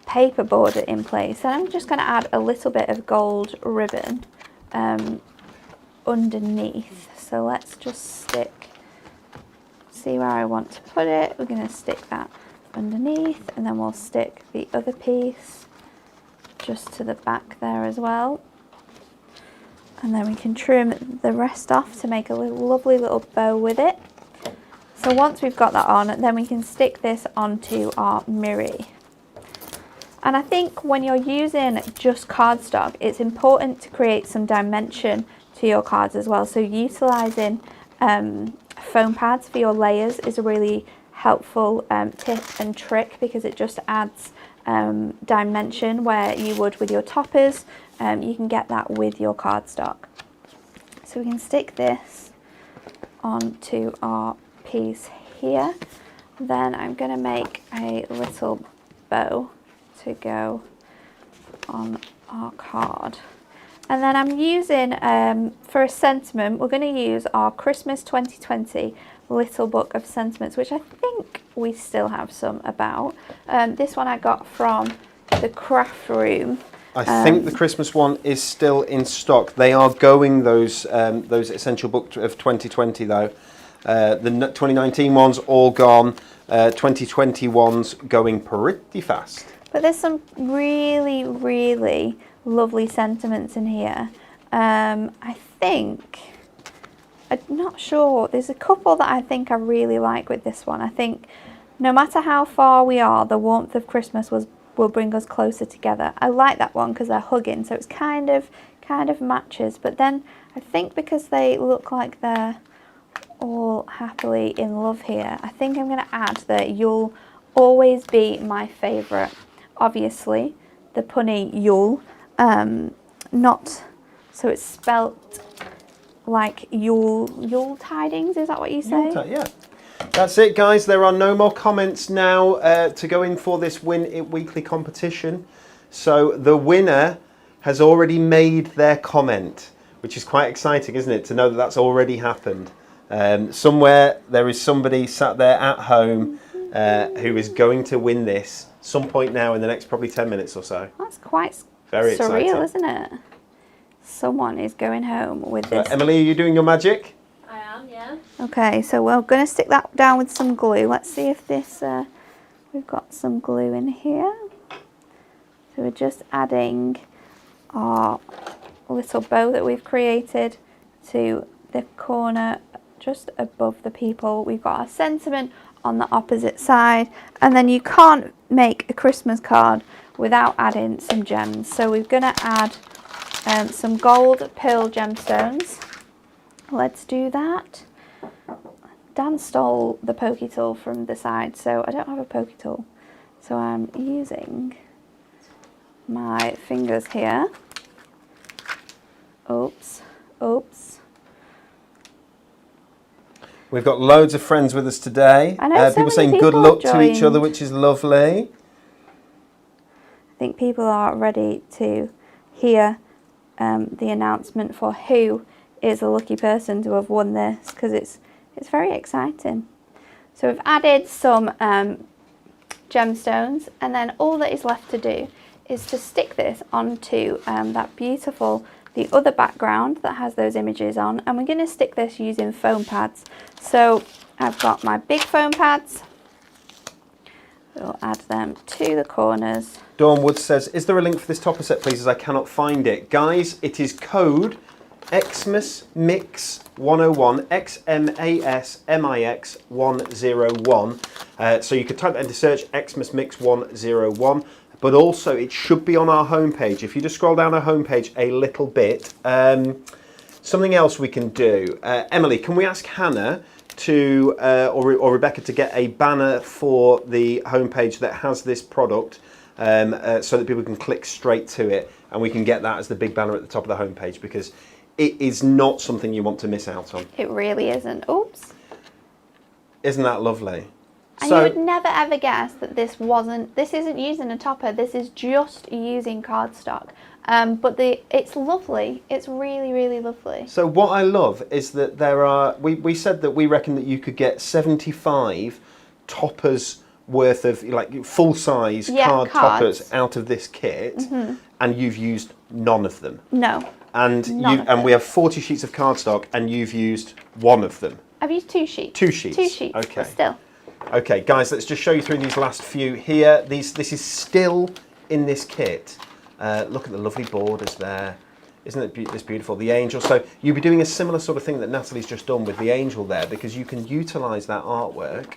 paper border in place, and I'm just going to add a little bit of gold ribbon underneath. So let's just see where I want to put it. We're going to stick that underneath, and then we'll stick the other piece just to the back there as well. And then we can trim the rest off to make a lovely little bow with it. So once we've got that on, then we can stick this onto our Mirri. And I think when you're using just cardstock, it's important to create some dimension to your cards as well. So utilising foam pads for your layers is a really helpful tip and trick, because it just adds dimension where you would with your toppers. You can get that with your cardstock. So we can stick this onto our piece here. Then I'm going to make a little bow to go on our card. And then I'm using, for a sentiment, we're going to use our Christmas 2020 little book of sentiments, which I think we still have some about. This one I got from the craft room. I think the Christmas one is still in stock. They are going those essential books of 2020 though. The 2019 one's all gone. 2020 one's going pretty fast. But there's some really, really lovely sentiments in here. I think, I'm not sure, there's a couple that I think I really like with this one. I think no matter how far we are, the warmth of Christmas will bring us closer together. I like that one because they're hugging, so it's kind of matches. But then I think because they look like they're all happily in love here, I think I'm going to add that You'll Always Be My Favourite. Obviously, the punny Yule, not, so it's spelt like Yule tidings, is that what you say? Yeah. That's it, guys. There are no more comments now to go in for this Win It Weekly competition. So the winner has already made their comment, which is quite exciting, isn't it, to know that that's already happened. Somewhere there is somebody sat there at home who is going to win this some point now in the next probably 10 minutes or so. That's quite very surreal, exciting, isn't it? Someone is going home with this. Emily, are you doing your magic? I am, yeah. Okay, so we're going to stick that down with some glue. Let's see if this, we've got some glue in here. So we're just adding our little bow that we've created to the corner just above the people. We've got our sentiment on the opposite side, and then you can't make a Christmas card without adding some gems. So we're going to add some gold pearl gemstones. Let's do that. Dan stole the pokey tool from the side, so I don't have a pokey tool. So I'm using my fingers here. Oops. We've got loads of friends with us today. I know, so people many saying people good luck have to each other, joined. which is lovely. I think people are ready to hear the announcement for who is the lucky person to have won this, because it's very exciting. So we've added some gemstones, and then all that is left to do is to stick this onto that beautiful, the other background that has those images on, and we're going to stick this using foam pads. So I've got my big foam pads. We'll add them to the corners. Dawn Wood says, is there a link for this topper set, please, as I cannot find it? Guys, it is code Xmas Mix 101, XMASMIX 101. So you could type that into search, Xmas Mix 101. But also, it should be on our homepage. If you just scroll down our homepage a little bit, something else we can do. Emily, can we ask Hannah to, or Rebecca, to get a banner for the homepage that has this product, so that people can click straight to it, and we can get that as the big banner at the top of the homepage, because it is not something you want to miss out on. It really isn't. Oops. Isn't that lovely? And you would never ever guess that this isn't using a topper, this is just using cardstock. But it's lovely. It's really, really lovely. So what I love is that there are, we said that we reckon that you could get 75 toppers worth of, like, full-size cards toppers out of this kit, and you've used none of them. No. And we have 40 sheets of cardstock, and you've used one of them. I've used 2 sheets. 2 sheets. 2 sheets. Okay. But still. Okay, guys, let's just show you through these last few here. This is still in this kit. Look at the lovely borders there. Isn't it this beautiful? The angel. So you'll be doing a similar sort of thing that Natalie's just done with the angel there, because you can utilise that artwork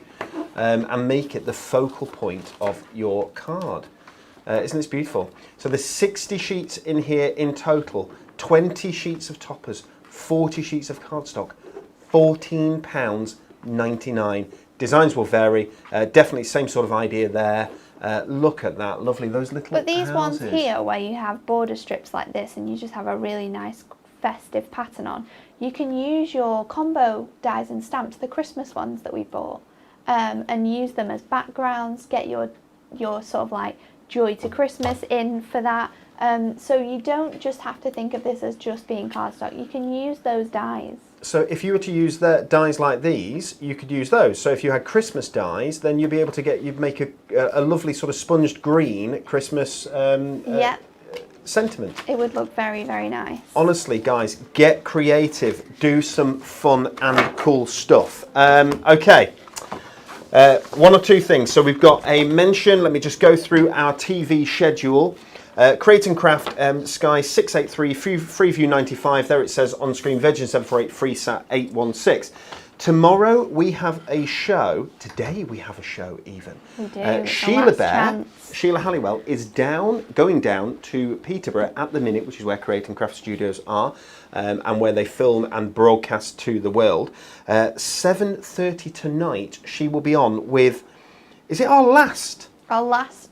and make it the focal point of your card. Isn't this beautiful? So there's 60 sheets in here in total, 20 sheets of toppers, 40 sheets of cardstock, £14.99. Designs will vary. Definitely same sort of idea there. Look at that, lovely, those little But these houses. ones here, where you have border strips like this and you just have a really nice festive pattern on, you can use your combo dies and stamps, the Christmas ones that we bought, and use them as backgrounds, get your sort of like joy to Christmas in for that. So you don't just have to think of this as just being cardstock, you can use those dies. So if you were to use the dies like these, you could use those. So if you had Christmas dies, then you'd be able to you'd make a lovely sort of sponged green Christmas sentiment. It would look very, very nice. Honestly, guys, get creative, do some fun and cool stuff. Okay, one or two things. So we've got a mention. Let me just go through our TV schedule. Create and Craft, Sky 683, Freeview 95, there it says on screen, Virgin 748, FreeSat 816. Tomorrow we have a show, today we have a show even. We do. Sheila Halliwell is going down to Peterborough at the minute, which is where Create and Craft Studios are, and where they film and broadcast to the world. 7:30 tonight, she will be on with, is it our last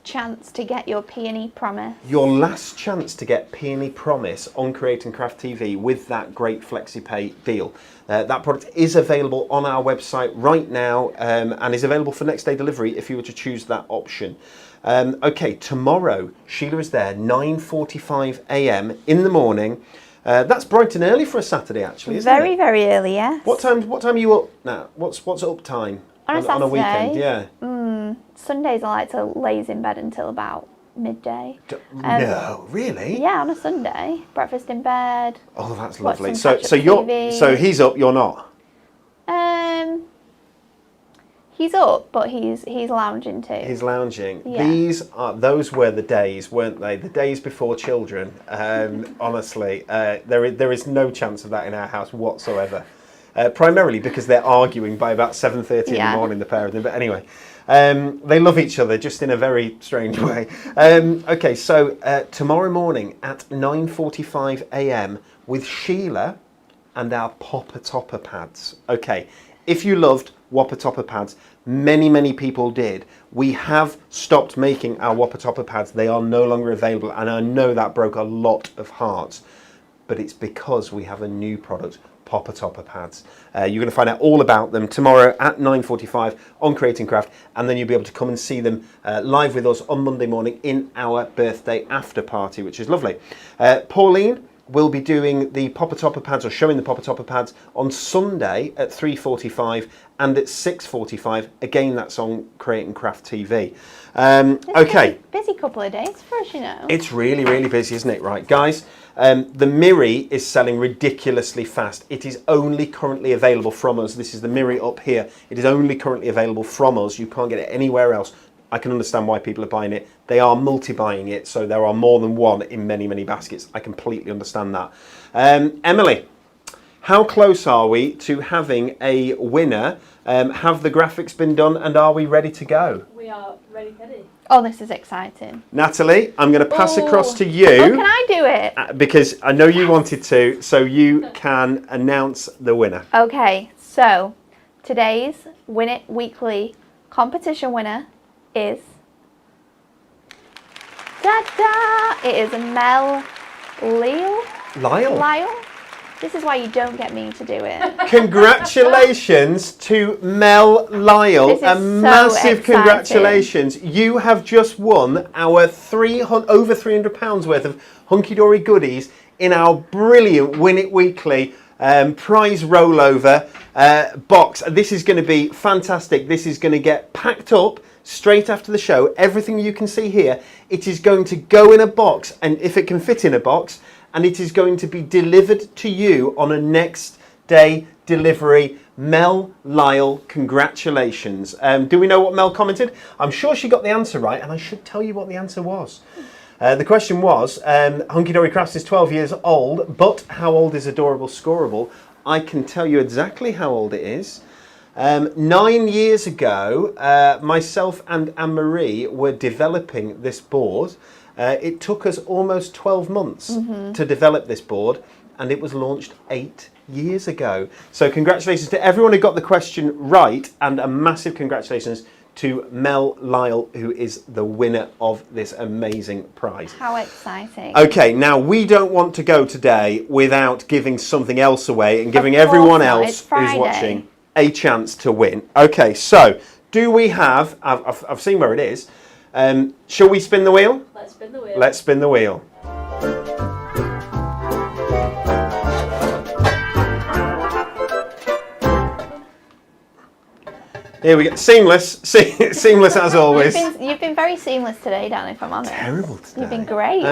chance to get your Peony Promise. Your last chance to get Peony Promise on Create and Craft TV with that great FlexiPay deal. That product is available on our website right now, and is available for next day delivery if you were to choose that option. Okay, tomorrow Sheila is there, 9:45 a.m. in the morning. That's bright and early for a Saturday, actually, isn't it? Very, very early, yes. What time are you up now? What's up time? On a weekend, yeah. Sundays I like to laze in bed until about midday. No, really? Yeah, on a Sunday. Breakfast in bed. Oh, that's lovely. So he's up, you're not? He's up, but he's lounging too. He's lounging. Yeah. Those were the days, weren't they? The days before children. Honestly, there is no chance of that in our house whatsoever. Primarily because they're arguing by about 7:30 in the morning, the pair of them. But anyway, they love each other, just in a very strange way. Okay, so tomorrow morning at 9:45 a.m. with Sheila and our Popper Topper pads. Okay, if you loved Whopper Topper pads, many people did. We have stopped making our Whopper Topper pads. They are no longer available, and I know that broke a lot of hearts. But it's because we have a new product, Popper Topper pads. You're going to find out all about them tomorrow at 9:45 on Creating Craft, and then you'll be able to come and see them live with us on Monday morning in our birthday after party, which is lovely. Pauline will be doing the Popper Topper pads, or showing the Popper Topper pads, on Sunday at 3:45 and at 6:45. Again, that's on Creating Craft TV. Okay. Busy couple of days for us, you know. It's really, really busy, isn't it? Right, guys. The Mirri is selling ridiculously fast. It is only currently available from us. This is the Mirri up here. It is only currently available from us. You can't get it anywhere else. I can understand why people are buying it. They are multi-buying it, so there are more than one in many, many baskets. I completely understand that. Emily, how close are we to having a winner? Have the graphics been done, and are we ready to go? We are ready. Oh, this is exciting. Natalie, I'm going to pass across to you. Oh, can I do it? Because I know you wanted to, so you can announce the winner. Okay, so today's Win It Weekly competition winner is... Ta-da! It is Mel Lyle. This is why you don't get me to do it. Congratulations to Mel Lyle. This is A so massive exciting. congratulations. You have just won our over £300 worth of Hunky Dory goodies in our brilliant Win It Weekly prize rollover box. This is going to be fantastic. This is going to get packed up straight after the show. Everything you can see here, it is going to go in a box, and if it can fit in a box, and it is going to be delivered to you on a next day delivery. Mel Lyle, congratulations. Do we know what Mel commented? I'm sure she got the answer right, and I should tell you what the answer was. The question was, Hunky Dory Crafts is 12 years old, but how old is Adorable Scoreable? I can tell you exactly how old it is. 9 years ago, myself and Anne-Marie were developing this board. It took us almost 12 months to develop this board, and it was launched 8 years ago. So congratulations to everyone who got the question right, and a massive congratulations to Mel Lyle, who is the winner of this amazing prize. How exciting. Okay, now we don't want to go today without giving something else away and giving everyone else who's watching a chance to win. Okay, so do we have, I've seen where it is. Shall we spin the wheel? Let's spin the wheel. Let's spin the wheel. Here we go. Seamless. Seamless as always. You've been very seamless today, Dan, if I'm honest. Terrible today. You've been great.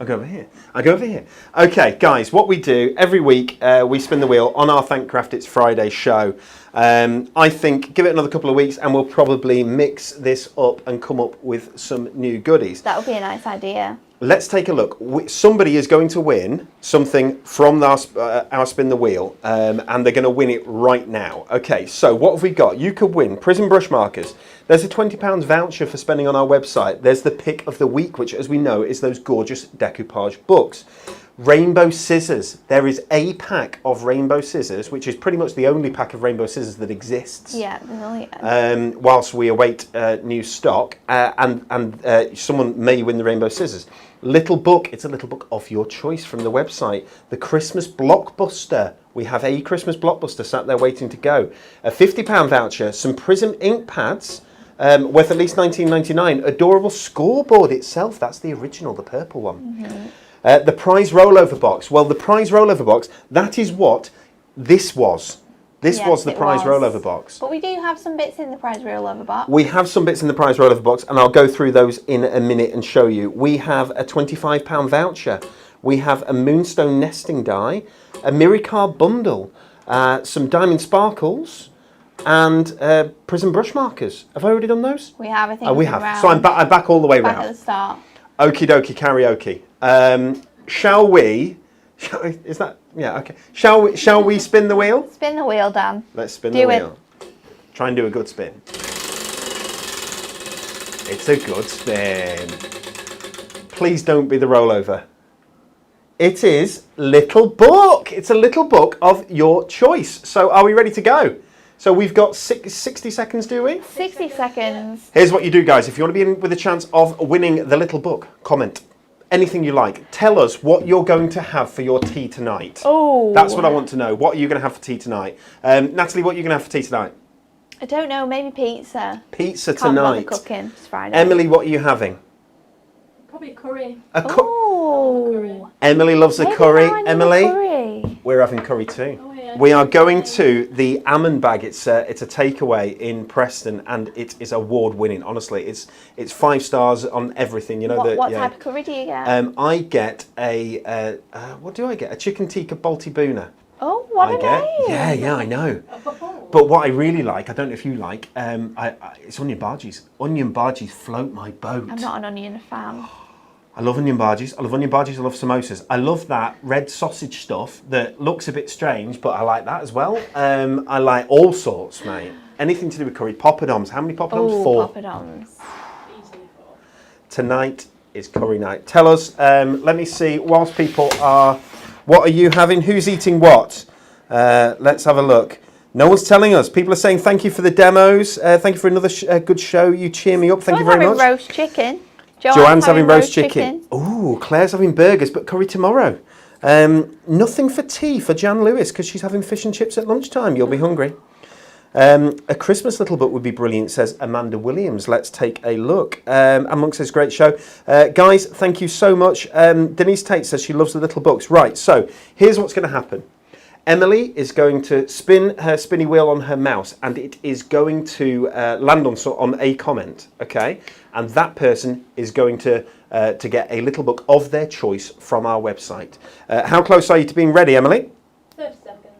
I'll go over here. Okay, guys, what we do every week, we spin the wheel on our Thank Craft It's Friday show. I think give it another couple of weeks and we'll probably mix this up and come up with some new goodies. That would be a nice idea. Let's take a look. Somebody is going to win something from our spin the wheel, and they're going to win it right now. Okay, so what have we got? You could win Prism brush markers. There's a £20 voucher for spending on our website. There's the pick of the week, which, as we know, is those gorgeous decoupage books. Rainbow scissors. There is a pack of rainbow scissors, which is pretty much the only pack of rainbow scissors that exists. Yeah, brilliant. Whilst we await new stock, and someone may win the rainbow scissors. Little book. It's a little book of your choice from the website. The Christmas Blockbuster. We have a Christmas Blockbuster sat there waiting to go. A £50 voucher. Some Prism ink pads. Worth at least $19.99. Adorable scoreboard itself. That's the original, the purple one. The prize rollover box. Well, the prize rollover box, that is what this was. This was the prize rollover box. But we do have some bits in the prize rollover box. We have some bits in the prize rollover box, and I'll go through those in a minute and show you. We have a £25 voucher. We have a Moonstone nesting die, a Mirri card bundle, some diamond sparkles, and Prism brush markers. Have I already done those? We have, I think. We have. So I'm back all the way back round. At the start. Okie dokie karaoke. Shall we? Is that? Yeah. Okay. Shall we spin the wheel? Spin the wheel, Dan. Let's spin the wheel. Try and do a good spin. It's a good spin. Please don't be the rollover. It is Little Book. It's a little book of your choice. So are we ready to go? So we've got 60 seconds, do we? 60 seconds. Here's what you do, guys. If you want to be in with a chance of winning the Little Book, comment anything you like. Tell us what you're going to have for your tea tonight. Oh. That's what I want to know. What are you going to have for tea tonight? Natalie, what are you going to have for tea tonight? I don't know, maybe pizza. Pizza Can't bother tonight. cooking, it's Friday. Emily, what are you having? Probably curry. Oh. Emily loves a Maybe curry. now I need a Emily, curry. we're having curry too. Oh, yeah. We are going to the Almond Bag. It's a takeaway in Preston, and it is award winning. Honestly, it's 5 stars on everything. You know What type of curry do you get? I get a what do I get? A chicken tikka balti boona. Oh, what a name! Yeah, I know. But what I really like, I don't know if you like, it's onion bhajis. Onion bhajis float my boat. I'm not an onion fan. I love onion bhajis. I love onion bhajis. I love samosas. I love that red sausage stuff that looks a bit strange, but I like that as well. I like all sorts, mate. Anything to do with curry. Poppadoms. How many poppadoms? Oh, 4. poppadoms. Easily 4. Tonight is curry night. Tell us, let me see, whilst people are, what are you having? Who's eating what? Let's have a look. No one's telling us. People are saying thank you for the demos. Thank you for another good show. You cheer me up. Thank you very much. Roast chicken. Joanne's having roast chicken. Ooh, Claire's having burgers, but curry tomorrow. Nothing for tea for Jan Lewis because she's having fish and chips at lunchtime. You'll be hungry. A Christmas little book would be brilliant, says Amanda Williams. Let's take a look. Monk says, great show. Guys, thank you so much. Denise Tate says she loves the little books. Right, so here's what's going to happen. Emily is going to spin her spinny wheel on her mouse, and it is going to land on a comment, okay? And that person is going to get a little book of their choice from our website. How close are you to being ready, Emily? 30 seconds.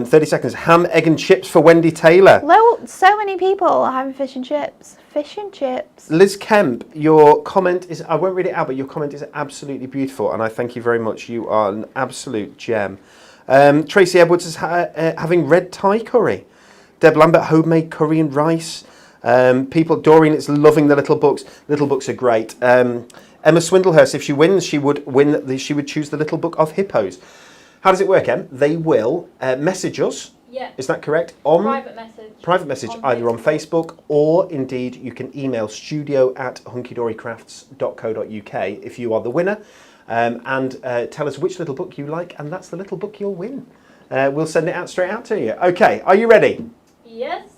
30 seconds. Ham, egg and chips for Wendy Taylor. So many people are having fish and chips. Fish and chips. Liz Kemp, your comment is, I won't read it out, but your comment is absolutely beautiful, and I thank you very much. You are an absolute gem. Tracy Edwards is having red Thai curry. Deb Lambert, homemade curry and rice. Doreen is loving the little books. Little books are great. Emma Swindlehurst, if she wins, she would choose the little book of hippos. How does it work, Em? They will message us. Yeah. Is that correct? On Private message. Either on Facebook, or indeed you can email studio@hunkydorycrafts.co.uk if you are the winner. And tell us which little book you like, and that's the little book you'll win. We'll send it straight out to you. Okay, are you ready? Yes.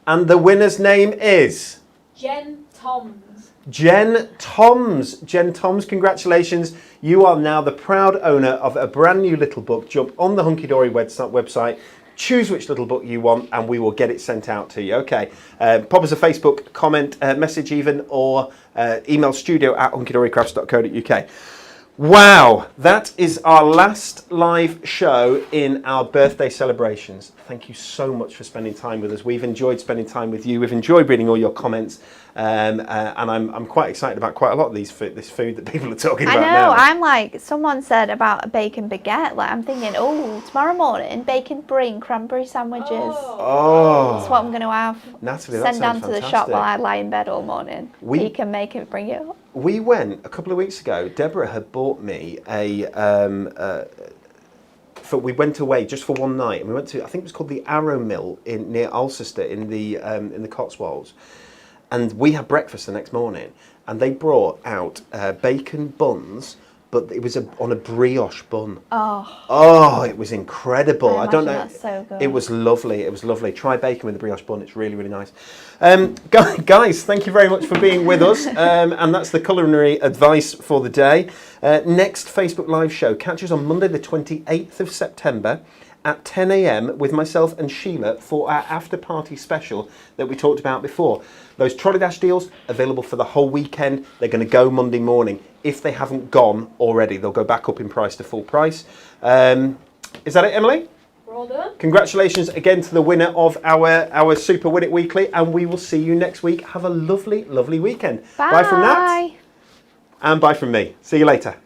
And the winner's name is? Jen Toms. Jen Toms. Jen Toms, congratulations. You are now the proud owner of a brand new little book. Jump on the Hunky Dory website, choose which little book you want, and we will get it sent out to you. Okay, pop us a Facebook comment, message even, or email studio@hunkydorycrafts.co.uk. Wow, that is our last live show in our birthday celebrations. Thank you so much for spending time with us. We've enjoyed spending time with you. We've enjoyed reading all your comments, and I'm quite excited about quite a lot of this food that people are talking about now. I'm like, someone said about a bacon baguette. Like, I'm thinking, tomorrow morning, bacon brie cranberry sandwiches. Oh, That's what I'm going to have. Natalie, that Send sounds down to the shop fantastic. while I lie in bed all morning. You can make it, bring it up. We went a couple of weeks ago. Deborah had bought me we went away just for one night, and we went to, I think it was called the Arrow Mill near Alcester in the Cotswolds, and we had breakfast the next morning, and they brought out bacon buns, but it was on a brioche bun. Oh, it was incredible. I don't know. That's so good. It was lovely. It was lovely. Try bacon with a brioche bun. It's really, really nice. Guys, thank you very much for being with us. And that's the culinary advice for the day. Next Facebook Live show. Catch us on Monday, the 28th of September at 10 a.m. with myself and Sheila for our after party special that we talked about before. Those trolley dash deals available for the whole weekend. They're going to go Monday morning. If they haven't gone already, they'll go back up in price to full price. Is that it, Emily? We're all done. Congratulations again to the winner of our Super Win It Weekly, and we will see you next week. Have a lovely, lovely weekend. Bye. Bye from Nat. And bye from me. See you later.